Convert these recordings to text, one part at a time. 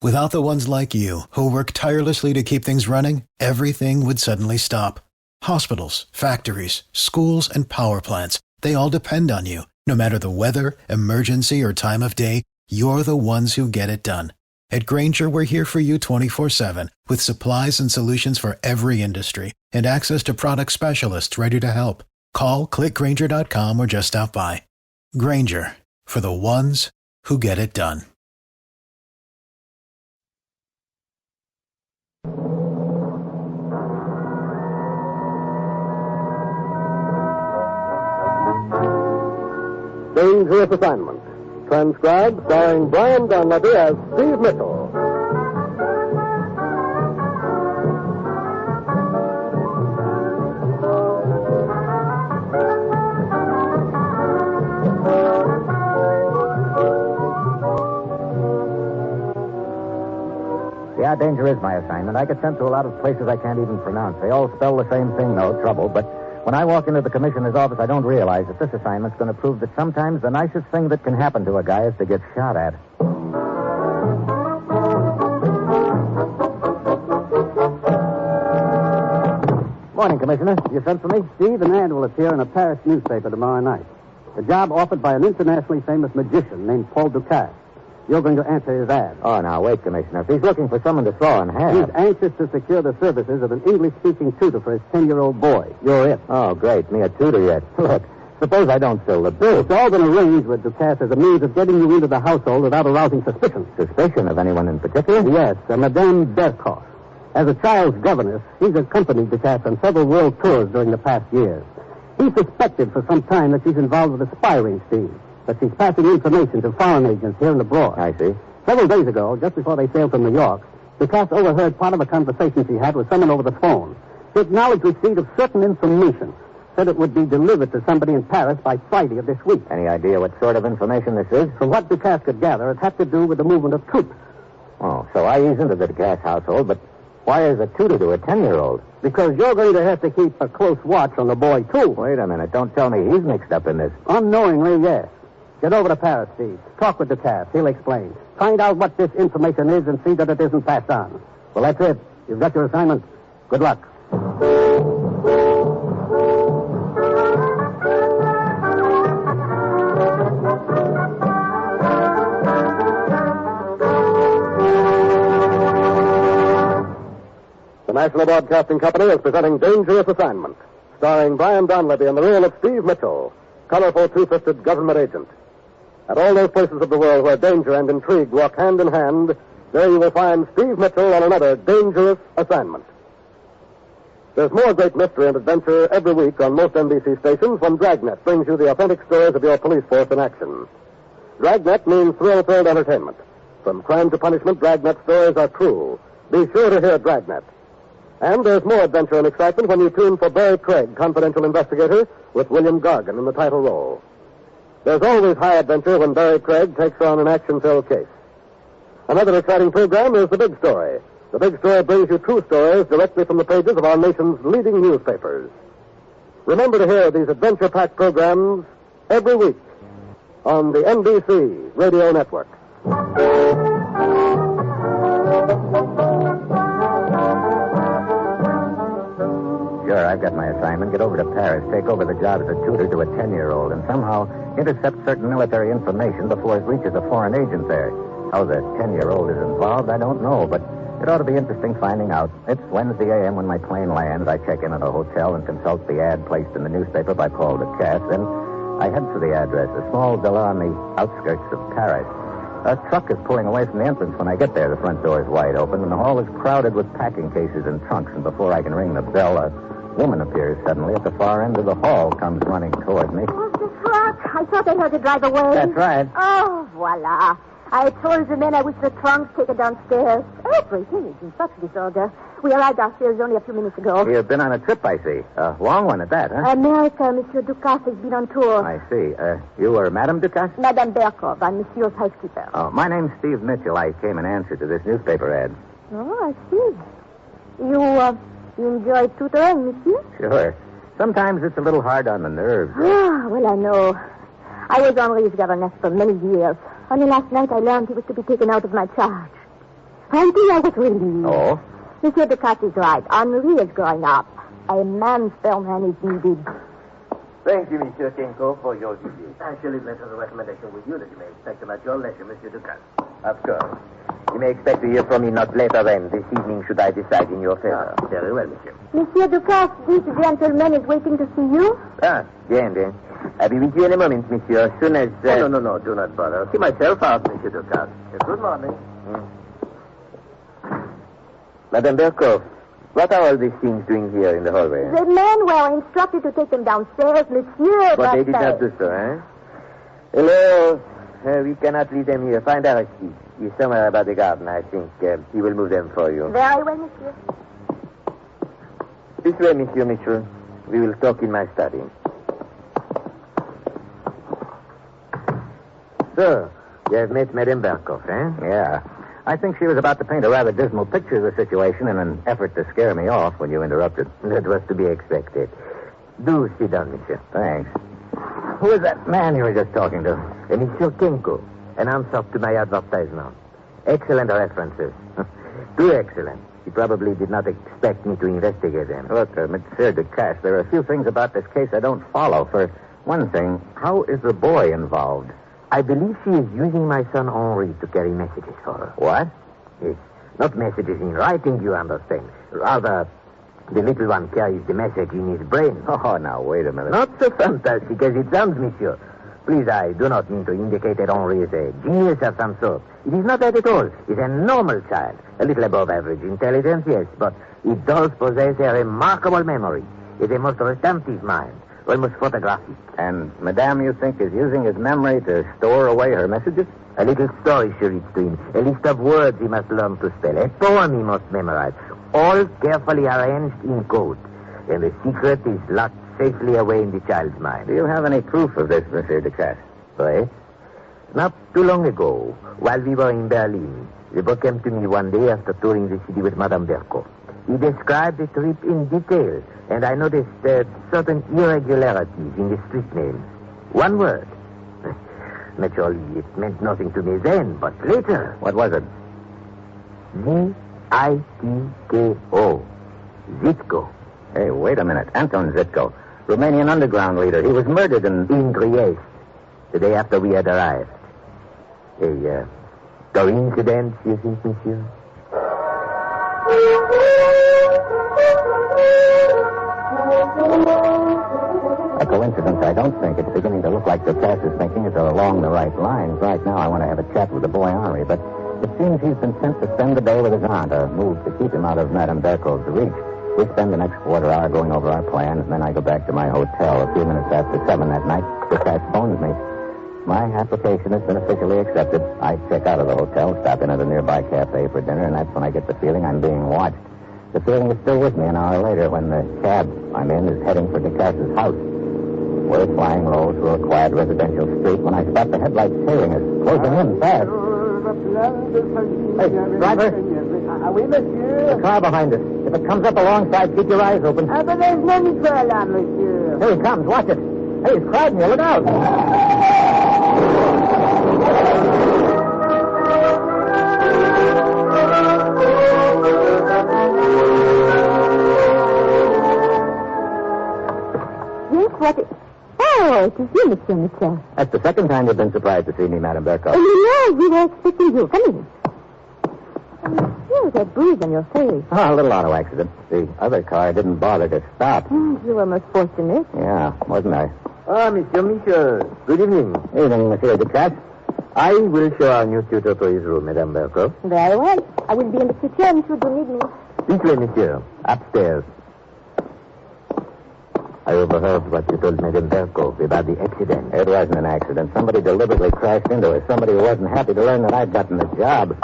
Without the ones like you, who work tirelessly to keep things running, everything would suddenly stop. Hospitals, factories, schools, and power plants, they all depend on you. No matter the weather, emergency, or time of day, you're the ones who get it done. At Grainger, we're here for you 24/7, with supplies and solutions for every industry, and access to product specialists ready to help. Call, click Grainger.com, or just stop by. Grainger, for the ones who get it done. Dangerous Assignment. Transcribed, starring Brian Donlevy as Steve Mitchell. Yeah, danger is my assignment. I get sent to a lot of places I can't even pronounce. They all spell the same thing, though, trouble. But when I walk into the commissioner's office, I don't realize that this assignment's going to prove that sometimes the nicest thing that can happen to a guy is to get shot at. Morning, Commissioner. You sent for me? Steve, an ad will appear in a Paris newspaper tomorrow night. A job offered by an internationally famous magician named Paul Ducasse. You're going to answer his ad. Oh, now, wait, Commissioner. If he's looking for someone to throw in half... He's anxious to secure the services of an English-speaking tutor for his 10-year-old boy. You're it. Oh, great. Me a tutor yet. Look, suppose I don't fill the bill. It's all been arranged with Ducasse as a means of getting you into the household without arousing suspicion. Suspicion of anyone in particular? Yes, Madame Berkoff. As a child's governess, he's accompanied Ducasse on several world tours during the past years. He's suspected for some time that she's involved with a spy ring scheme, that she's passing information to foreign agents here and abroad. I see. Several days ago, just before they sailed from New York, Ducasse overheard part of a conversation she had with someone over the phone. She acknowledged receipt of certain information, said it would be delivered to somebody in Paris by Friday of this week. Any idea what sort of information this is? From what Ducasse could gather, it had to do with the movement of troops. Oh, so I ease into the Ducasse household, but why is a tutor to a 10-year-old? Because you're going to have to keep a close watch on the boy, too. Wait a minute. Don't tell me he's mixed up in this. Unknowingly, yes. Get over to Paris, Steve. Talk with Ducasse. He'll explain. Find out what this information is and see that it isn't passed on. Well, that's it. You've got your assignment. Good luck. The National Broadcasting Company is presenting Dangerous Assignment, starring Brian Donlevy in the role of Steve Mitchell, colorful two-fisted government agent. At all those places of the world where danger and intrigue walk hand in hand, there you will find Steve Mitchell on another Dangerous Assignment. There's more great mystery and adventure every week on most NBC stations when Dragnet brings you the authentic stories of your police force in action. Dragnet means thrill-filled entertainment. From crime to punishment, Dragnet stories are true. Be sure to hear Dragnet. And there's more adventure and excitement when you tune for Barry Craig, confidential investigator, with William Gargan in the title role. There's always high adventure when Barry Craig takes on an action-filled case. Another exciting program is The Big Story. The Big Story brings you true stories directly from the pages of our nation's leading newspapers. Remember to hear these adventure-packed programs every week on the NBC Radio Network. Sure, I've got my assignment. Get over to Paris, take over the job as a tutor to a 10-year-old, and somehow intercept certain military information before it reaches a foreign agent there. How the 10-year-old is involved, I don't know, but it ought to be interesting finding out. It's Wednesday a.m. when my plane lands. I check in at a hotel and consult the ad placed in the newspaper by Paul Ducasse. Then I head for the address, a small villa on the outskirts of Paris. A truck is pulling away from the entrance when I get there. The front door is wide open, and the hall is crowded with packing cases and trunks. And before I can ring the bell, a woman appears suddenly at the far end of the hall, comes running toward me. Oh, the truck. I thought they had to drive away. That's right. Oh, voila. I told the men I wish the trunks taken downstairs. Everything is in such disorder. We arrived downstairs only a few minutes ago. You've been on a trip, I see. A long one at that, huh? America, Monsieur Ducasse has been on tour. I see. You were Madame Ducasse? Madame Berkov, I'm Monsieur's housekeeper. Oh, my name's Steve Mitchell. I came in answer to this newspaper ad. Oh, I see. You enjoy tutoring, Monsieur? Sure. Sometimes it's a little hard on the nerves. Ah, well, I know. I was Henri's governess for many years. Only last night I learned he was to be taken out of my charge. Frankie, I was relieved. Oh? Monsieur Ducasse is right. Henri is growing up. A man's film man is needed. Thank you, Monsieur Kenko, for your visit. I shall leave letters of recommendation with you that you may expect them at your leisure, Monsieur Ducasse. Of course. You may expect to hear from me not later than this evening should I decide in your favor. Very well, Monsieur. Monsieur Ducasse, this gentleman is waiting to see you. Ah, bien. I'll be with you in a moment, monsieur, as soon as... No, do not bother. I'll see myself out, Monsieur Ducasse. Good morning. Madame Berkoff, what are all these things doing here in the hallway? The men were instructed to take them downstairs, Monsieur, But they did not do so, eh? Hello. We cannot leave them here. Find Aristide. He's somewhere about the garden, I think. He will move them for you. Very well, Monsieur. This way, Monsieur Mitchell. We will talk in my study. So, you have met Madame Berkoff, eh? Yeah. I think she was about to paint a rather dismal picture of the situation in an effort to scare me off when you interrupted. That was to be expected. Do sit down, monsieur. Thanks. Who is that man you were just talking to? Monsieur Kenko, an answer to my advertisement. Excellent references. Too excellent. He probably did not expect me to investigate them. Look, Monsieur Ducasse, there are a few things about this case I don't follow. For one thing, how is the boy involved? I believe she is using my son Henri to carry messages for her. What? Yes. Not messages in writing, you understand. Rather, the little one carries the message in his brain. Oh, now, wait a minute. Not so fantastic as it sounds, monsieur. Please, I do not mean to indicate that Henri is a genius of some sort. It is not that at all. He's a normal child. A little above average intelligence, yes, but he does possess a remarkable memory. He has a most retentive mind, almost photographic. And Madame, you think, is using his memory to store away her messages? A little story she reads to him. A list of words he must learn to spell. A poem he must memorize. All carefully arranged in code. And the secret is locked safely away in the child's mind. Do you have any proof of this, Monsieur Ducasse? Yes. Not too long ago, while we were in Berlin, the boy came to me one day after touring the city with Madame Berko. He described the trip in detail, and I noticed certain irregularities in the street names. One word. Naturally, it meant nothing to me then, but later... What was it? Zitko. Zitko. Hey, wait a minute. Anton Zitko, Romanian underground leader. He was murdered in Trieste, the day after we had arrived. A coincidence, you think, monsieur? A coincidence, I don't think. It's beginning to look like Ducasse is thinking it's along the right lines. Right now, I want to have a chat with the boy Henri, but it seems he's been sent to spend the day with his aunt, a move to keep him out of Madame Berko's reach. We spend the next quarter hour going over our plans, and then I go back to my hotel. A few minutes after 7 that night, Ducasse phones me. My application has been officially accepted. I check out of the hotel, stop in at a nearby cafe for dinner, and that's when I get the feeling I'm being watched. The feeling is still with me an hour later when the cab I'm in is heading for Ducasse's house. We're flying low through a quiet residential street when I spot the headlights tailing us, closing in fast. Hey, driver. Oui, monsieur. The car behind us. If it comes up alongside, keep your eyes open. But there's no need for alarm, monsieur. Here he comes. Watch it. Hey, he's crowding you. Look out. Yes, what is... Oh, it is you, Monsieur Mitchell. That's the second time you've been surprised to see me, Madame Berko. You know, we were expecting you. Come in. There's that bruise on your face. Oh, a little auto accident. The other car didn't bother to stop. You were most fortunate. Yeah, wasn't I? Ah, Monsieur. Good evening. Evening, Monsieur Ducasse. I will show our new tutor to his room, Madame Berko. Very well. I will be in the kitchen should you need me. This way, monsieur. Upstairs. I overheard what you told Madame Berko about the accident. It wasn't an accident. Somebody deliberately crashed into us. Somebody who wasn't happy to learn that I'd gotten the job.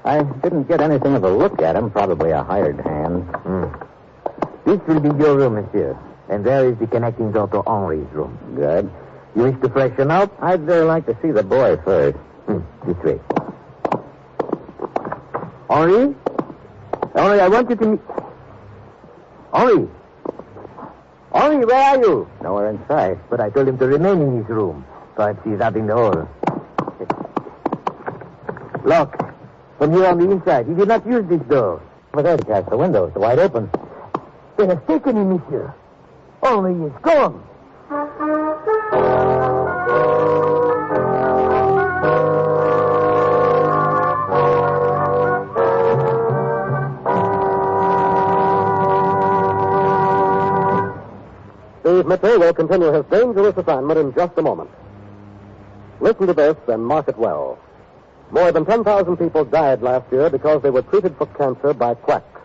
I didn't get anything of a look at him. Probably a hired hand. This will be your room, monsieur. And there is the connecting door to Henri's room. Good. You wish to freshen up? I'd like to see the boy first. This way. Henri? Henri, I want you to meet... Henri! Henri, where are you? Nowhere in sight. But I told him to remain in his room. Perhaps he's out in the hall. Look. From here on the inside. He did not use this door. Over there, Cass, the window is wide open. They have taken him, monsieur. Only he's gone. Steve Mitchell will continue his dangerous assignment in just a moment. Listen to this and mark it well. More than 10,000 people died last year because they were treated for cancer by quacks.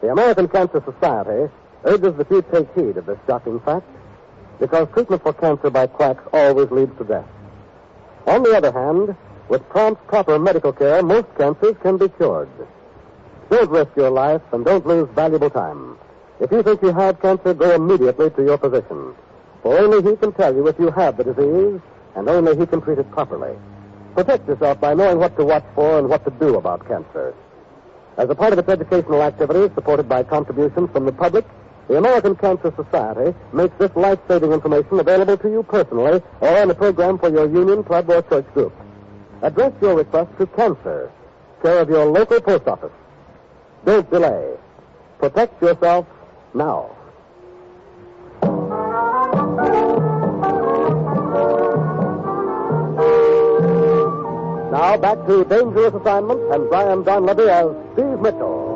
The American Cancer Society urges that you take heed of this shocking fact because treatment for cancer by quacks always leads to death. On the other hand, with prompt, proper medical care, most cancers can be cured. Don't risk your life and don't lose valuable time. If you think you have cancer, go immediately to your physician. For only he can tell you if you have the disease, and only he can treat it properly. Protect yourself by knowing what to watch for and what to do about cancer. As a part of its educational activities, supported by contributions from the public, the American Cancer Society makes this life-saving information available to you personally or on a program for your union, club, or church group. Address your request to Cancer, care of your local post office. Don't delay. Protect yourself now. Now back to Dangerous Assignment and Brian Donlevy as Steve Mitchell.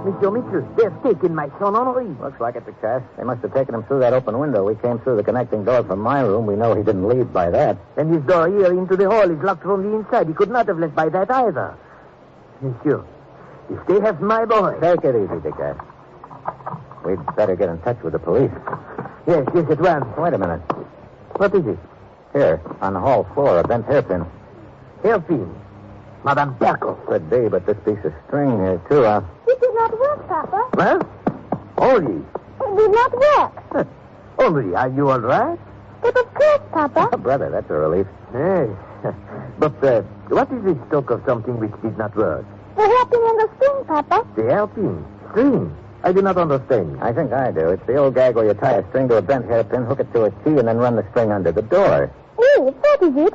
Monsieur Mitchell, they've taken my son Henri. Looks like it, Cass. They must have taken him through that open window. We came through the connecting door from my room. We know he didn't leave by that. And his door here into the hall is locked from the inside. He could not have left by that either. Monsieur, if they have my boy... Take it easy, Cass. We'd better get in touch with the police. Yes, at once. Wait a minute. What is it? Here, on the hall floor, a bent hairpin. Hairpin. Madame Berko. Could be, but this piece of string here, too. It did not work, Papa. Well, Henri. It did not work. Henri, are you all right? But of course, Papa. Oh, brother, that's a relief. Yes. But what is this talk of something which did not work? The hairpin and the string, Papa. The hairpin. String. I do not understand. I think I do. It's the old gag where you tie a string to a bent hairpin, hook it to a key, and then run the string under the door. Yes, that is it.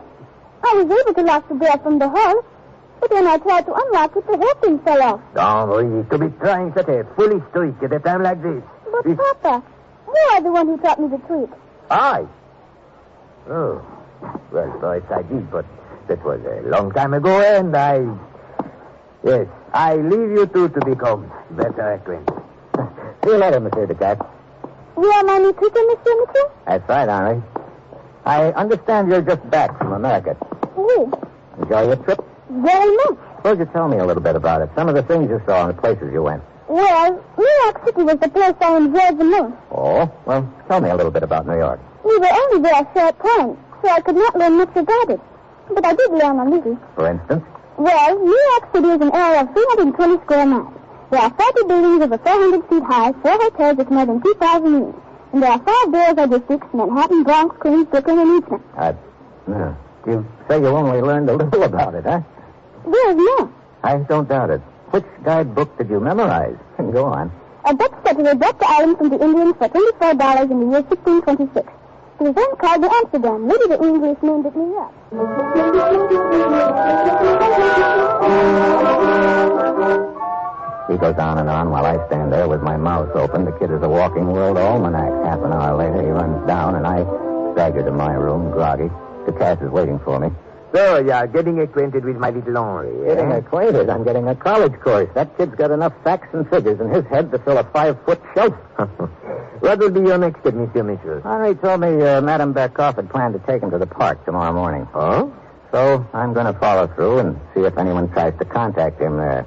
I was able to lock the door from the hall, but when I tried to unlock it, the hairpin fell off. Henri, to be trying such a foolish trick at a time like this. But, Papa, you are the one who taught me the trick. I? Oh. Well, perhaps I did, but that was a long time ago, and Yes, I leave you two to become better acquainted. See you later, Monsieur Ducat. You are my new teacher, Monsieur Mitchell? That's right, Henri. I understand you're just back from America. Oui. Enjoy your trip? Very much. Suppose you tell me a little bit about it. Some of the things you saw and the places you went. Well, New York City was the place I enjoyed the most. Oh? Well, tell me a little bit about New York. We were only there a short time, so I could not learn much about it. But I did learn a little. For instance? Well, New York City is an area of 320 square miles. There are 40 buildings over 400 feet high, 4 hotels with more than 2,000 rooms. And there are 5 boroughs districts, Manhattan, Bronx, Queens, Brooklyn, and Eastman. You say you only learned a little about it, huh? There's more. I don't doubt it. Which guidebook did you memorize? Go on. A Dutch settler brought the island from the Indians for $24 in the year 1626. It was then called New Amsterdam. Maybe the English named it New York. He goes on and on while I stand there with my mouth open. The kid is a walking world almanac. Half an hour later, he runs down, and I stagger to my room, groggy. The cat is waiting for me. So, you're getting acquainted with my little Henri, Getting acquainted? I'm getting a college course. That kid's got enough facts and figures in his head to fill a 5-foot shelf. What will be your next step, Monsieur Mitchell? Henri told me Madame Berkoff had planned to take him to the park tomorrow morning. Oh? So I'm going to follow through and see if anyone tries to contact him there.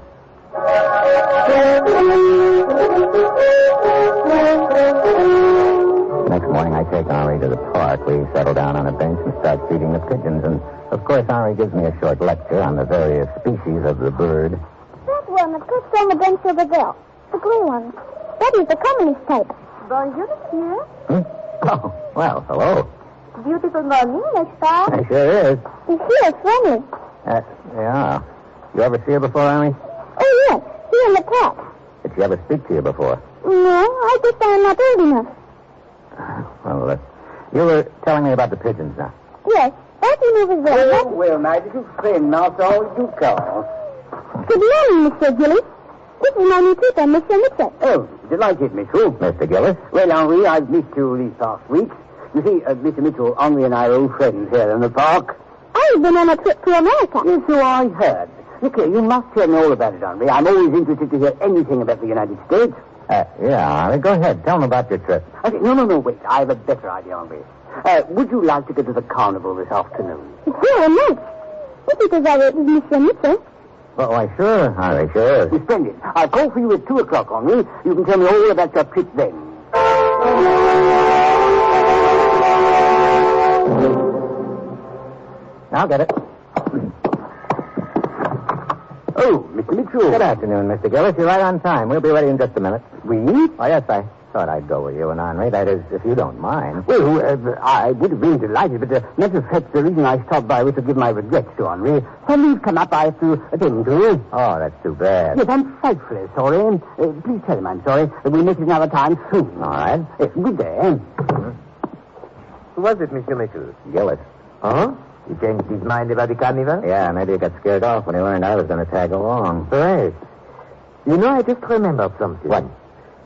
Next morning, I take Henri to the park. We settle down on a bench and start feeding the pigeons. And, of course, Henri gives me a short lecture on the various species of the bird. That one that sits on the bench over there. The gray one. That is the communist type. Bonjour, monsieur. Oh, well, hello. Beautiful morning, n'est-ce pas? It sure is. She is friendly. Yeah. You ever see her before, Henri? Oh, yes. Here in the park. Did she ever speak to you before? No, I guess I'm not old enough. Well, You were telling me about the pigeons now. Yes. Don't you move as well? Well, my little friend, now it's all you call. Good morning, Mr. Gillis. This is my new tutor, Mr. Mitchell. Oh, delighted, Mitchell. Mr. Gillis? Well, Henri, I've missed you these past weeks. You see, Mr. Mitchell, Henri and I are old friends here in the park. I've been on a trip to America. Yes, so I heard. Look here, you must tell me all about it, Henri. I'm always interested to hear anything about the United States. Yeah, Henri, go ahead. Tell me about your trip. Okay, no, wait. I have a better idea, Henri. Would you like to go to the carnival this afternoon? Very nice. If it is all right with Mr. Mitchell. Well, why, sure, Henri, sure. Splendid. I'll call for you at 2 o'clock, Henri. You can tell me all about your trip then. I'll get it. Oh, Mr. Mitchell. Good afternoon, Mr. Gillis. You're right on time. We'll be ready in just a minute. We? Oh, yes, I thought I'd go with you and Henri. That is, if you don't mind. Well, I would have been delighted, but matter of fact, the reason I stopped by was to give my regrets to Henri. Some leave come up I have to attend to. Oh, that's too bad. Yes, I'm frightfully sorry. Please tell him I'm sorry. We'll meet another time soon. All right. Yes, good day. Who was it, Mr. Mitchell? Gillis. Huh? He changed his mind about the carnival? Yeah, maybe he got scared off when he learned I was going to tag along. Right. You know, I just remembered something. What?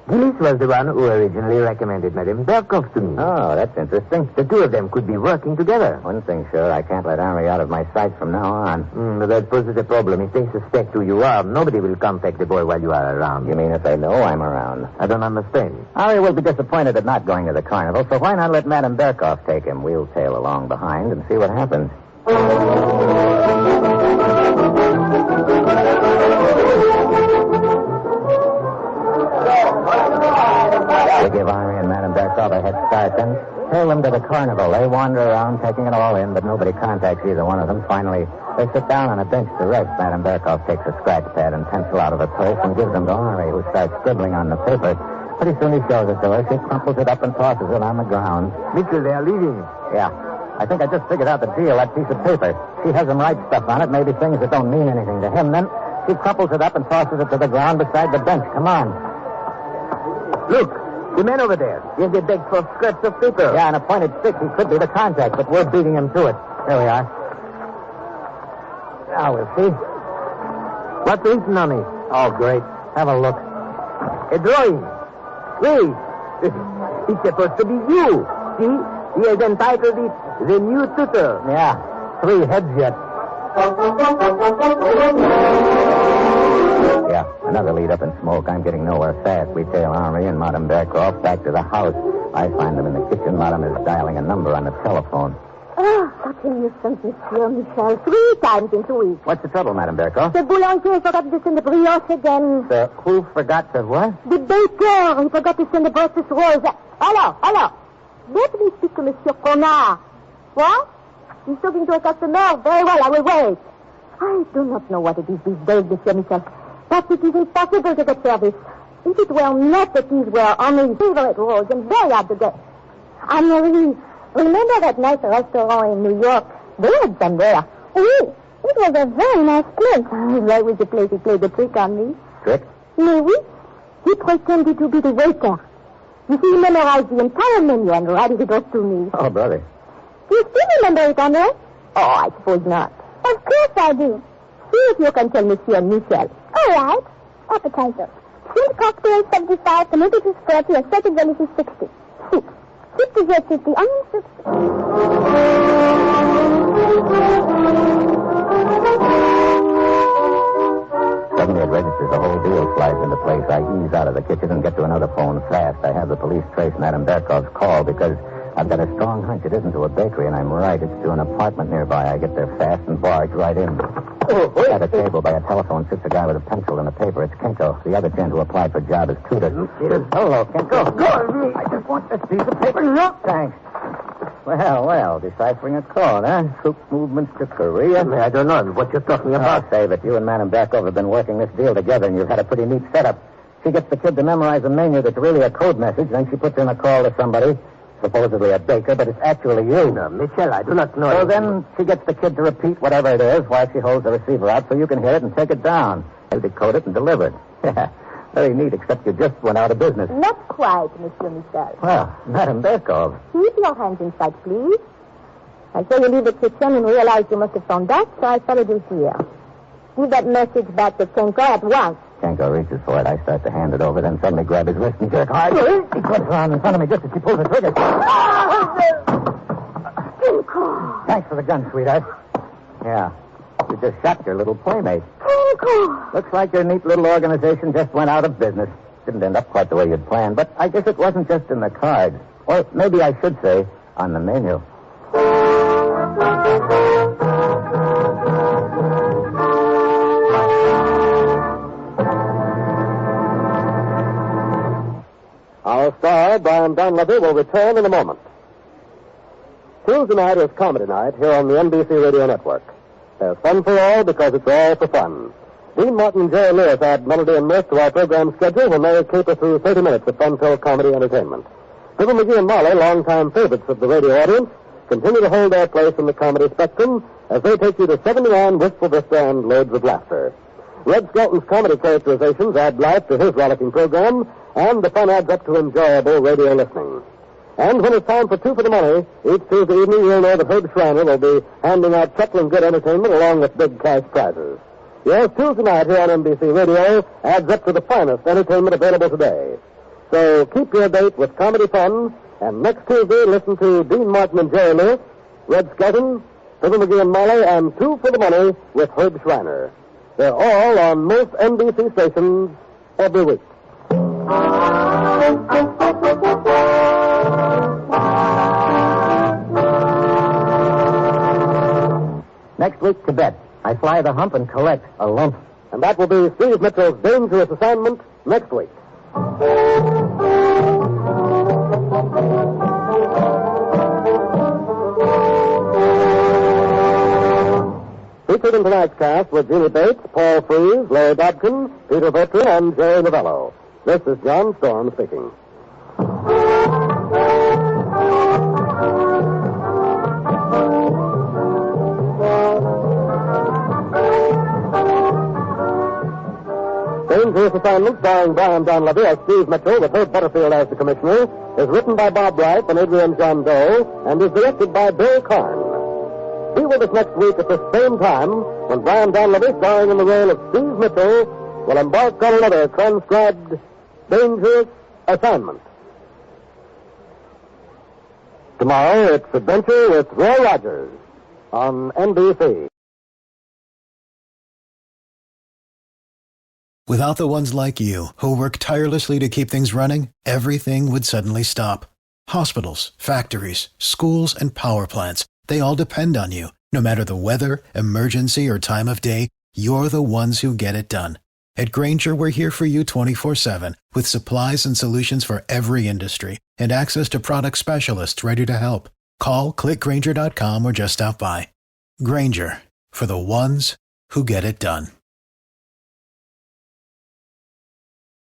Gillis was the one who originally recommended Madame Berkoff to me. Oh, that's interesting. The two of them could be working together. One thing sure, I can't let Henri out of my sight from now on. But that poses a problem. If they suspect who you are, nobody will contact the boy while you are around. You mean if they know I'm around? I don't understand. Henri will be disappointed at not going to the carnival, so why not let Madame Berkoff take him? We'll tail along behind and see what happens. We give Henri and Madame Berkoff a head start, then tail them to the carnival. They wander around, taking it all in, but nobody contacts either one of them. Finally, they sit down on a bench to rest. Madame Berkoff takes a scratch pad and pencil out of her purse and gives them to Henri, who starts scribbling on the paper. Pretty soon he shows it to her. She crumples it up and tosses it on the ground. Mitchell, they are leaving. Yeah. I think I just figured out the deal, that piece of paper. She has him write stuff on it, maybe things that don't mean anything to him. Then she crumples it up and tosses it to the ground beside the bench. Come on. Look, the man over there. Here's the bag for scraps of paper. Yeah, an appointed stick. He could be the contact, but we're beating him to it. There we are. Now we'll see. What's written on it? Oh, great. Have a look. A drawing. Wait. It's supposed to be you. See? He has entitled it The New Tutor. Yeah. 3 heads yet. Yeah, another lead up in smoke. I'm getting nowhere fast. We tail Henri and Madame Berkoff back to the house. I find them in the kitchen. Madame is dialing a number on the telephone. Oh, what a nuisance, Monsieur Michel. 3 times in 2 weeks. What's the trouble, Madame Berkoff? The boulanger forgot to send the brioche again. Who forgot to what? The baker. He forgot to send the breakfast rolls. Hello. Let me speak to Monsieur Connard. What? He's talking to a customer. Very well, I will wait. I do not know what it is these days, Monsieur Michel, but it is impossible to get service. If it were not that these were only favorite rolls and very hard to get. Anne-Marie, remember that nice restaurant in New York? They had some there. Oui, it was a very nice place. Why was the place he played the trick on me? Trick? Mais oui, he pretended to be the waiter. You see, he memorized the entire menu and writed it off to me. Oh, brother. Do you still remember it, Andre? Oh, I suppose not. Of course I do. See if you can tell Monsieur Michel. All right. Appetizer. Shrimp cocktail 75, tomato juice 40, assorted relish 60. Soup. Soup dessert 50, onion soup 60. Suddenly it registers, the whole deal slides into place. I ease out of the kitchen and get to another phone fast. I have the police trace Madame Berkoff's call because I've got a strong hunch it isn't to a bakery, and I'm right. It's to an apartment nearby. I get there fast and barge right in. At a table by a telephone sits a guy with a pencil and a paper. It's Kenko. The other gent who applied for a job is tutor. Hello, Kenko. Go. I just want this piece of paper. Look. Thanks. Well, deciphering a code, huh? Troop movements to Korea. I don't know what you're talking about. I'll say that you and Madame Berkoff have been working this deal together, and you've had a pretty neat setup. She gets the kid to memorize a menu that's really a code message, then she puts in a call to somebody, supposedly a baker, but it's actually you. No, Michel, I do not know. So then she gets the kid to repeat whatever it is while she holds the receiver out so you can hear it and take it down. He'll decode it and deliver it. Very neat, except you just went out of business. Not quite, Monsieur Michel. Well, Madame Berkov. Keep your hands in sight, please. I saw you leave the kitchen and realized you must have found that, so I followed you here. Give that message back to Kenko at once. Kenko reaches for it. I start to hand it over, then suddenly grab his wrist and jerk hard. He puts her on in front of me just as she pulls the trigger. Kenko! Thanks for the gun, sweetheart. Yeah. You just shot your little playmate. Kenko! Looks like your neat little organization just went out of business. Didn't end up quite the way you'd planned, but I guess it wasn't just in the cards. Or maybe I should say, on the menu. Our star, Brian Donlevy, will return in a moment. Tuesday night is Comedy Night here on the NBC Radio Network. There's fun for all because it's all for fun. Dean Martin and Jerry Lewis add melody and mirth to our program schedule when they caper through 30 minutes of fun-filled comedy entertainment. Fibber McGee and Molly, longtime favorites of the radio audience, continue to hold their place in the comedy spectrum as they take you to 79 Wistful Vista and loads of laughter. Red Skelton's comedy characterizations add life to his rollicking program, and the fun adds up to enjoyable radio listening. And when it's time for Two for the Money, each Tuesday evening you'll know that Herb Schreiner will be handing out chuckling good entertainment along with big cash prizes. Yes, Tuesday night here on NBC Radio adds up to the finest entertainment available today. So keep your date with comedy fun, and next Tuesday listen to Dean Martin and Jerry Lewis, Red Skelton, Fibber McGee and Molly, and Two for the Money with Herb Schreiner. They're all on most NBC stations every week. Next week, Tibet. I fly the hump and collect a lump. And that will be Steve Mitchell's dangerous assignment next week. Featured in tonight's cast were Jeannie Bates, Paul Frees, Larry Dobkin, Peter Bertram, and Jerry Novello. This is John Storm speaking. Dangerous Assignment, starring Brian Donlevy as Steve Mitchell with Herb Butterfield as the commissioner, is written by Bob Wright and Adrian John Doe and is directed by Bill Karn. Be with us next week at the same time when Brian Donlevy, starring in the role of Steve Mitchell, will embark on another transcribed Dangerous Assignment. Tomorrow, it's Adventure with Roy Rogers on NBC. Without the ones like you, who work tirelessly to keep things running, everything would suddenly stop. Hospitals, factories, schools, and power plants, they all depend on you. No matter the weather, emergency, or time of day, you're the ones who get it done. At Grainger, we're here for you 24/7, with supplies and solutions for every industry, and access to product specialists ready to help. Call, click Grainger.com, or just stop by. Grainger, for the ones who get it done.